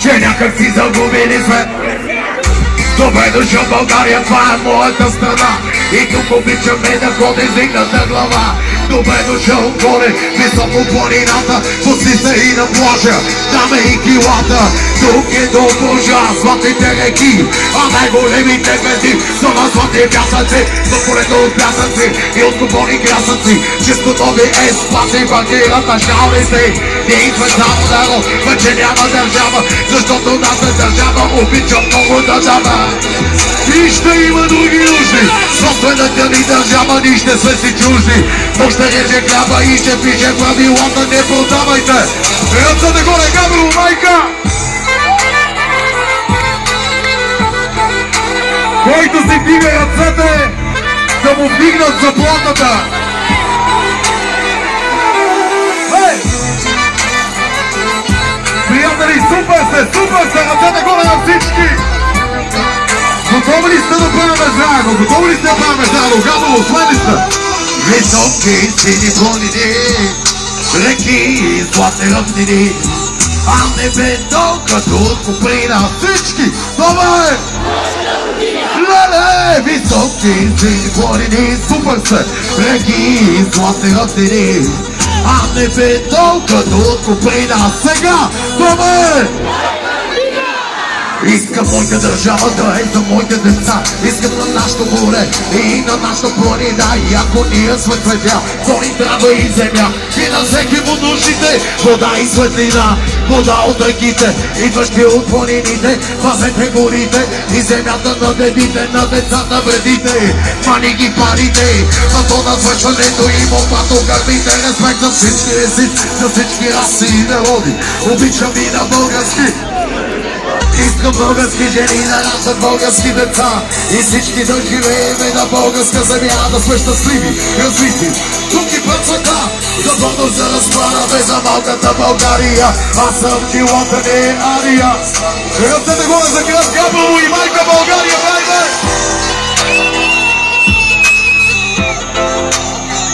че някак си загубили сме. Добре дошъл в България, това е моята страна. И тук обичаме да ходим с дигната глава. Добре дошъл горе, високо планината. Пусти се и на плажа, даме и килата. Тук е до Божа, златите реки, а най-големите звезди са на злати пясъци. Запоредно от пясъци и от купони красъци. Чисто нови ескпати, банкирата шалите. Ние сме само народ, вече няма държава, защото нашата държава обича много да дава. И ще има други нужди, собствената ни държава, ние ще сме си чужди. Но ще реже хляба и ще пише правилата, не продавайте. Ръцете горе, Габро, майка! Който си вдига ръцете, да му вдигнат заплатата. Приятели, супер сте, ръцете горе на всички! Готови ли сте да правим заедно? Готови ли сте да правим заедно? Габро, освени сте! Високи сини планини, реки, златни равнини, а небето като от куприна. Всички! Това е! Леле! Високи сини планини, супер сте! Реки, златни равнини, а небето като от куприна. Сега! Това е! Искам моята държава да е за моите деца. Искам на нашото море и на нашата планина. И ако ние сме цветя, то ни трябва и земя. И на всеки му нуждите вода и светлина. Вода от реките, идващи от планините. Пазете горите и земята на дедите, на децата вредите. Мани ги парите, а то на свършването им опато гърбите. Респект за всички езици, за всички раси и народи. Обичам и на български. Искам български жени да раждат български деца и всички да живееме на българска земя, да сме щастливи, развити. Тук и пред света, за гордост да разправяме за малката България. Аз съм живота не е Ария. Ръцете горе за град Габрово и майка България, хайде!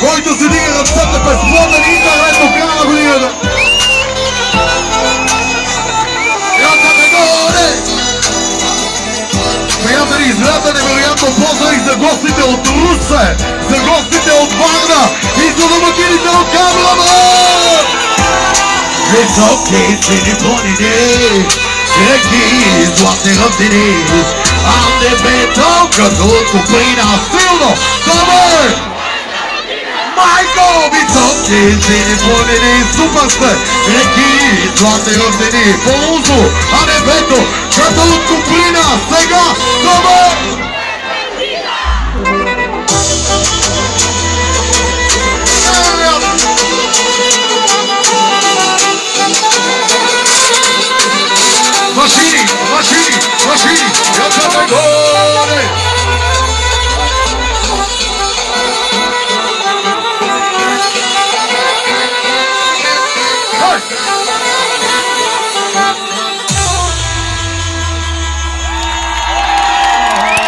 Който си дига ръцете безплатен интернет до края на годината. Приятели, изгледа невероятно поздравих за гостите от Русе, за гостите от Варна и за домакините от Габрово! Високи сини планини, реки, златни равнини, а небето като от куприна. Силно! Добър! Майко! Високи сини планини, супер сте! Реки, златни равнини, по-лузо, а небето като от куприна. Сега! Добър!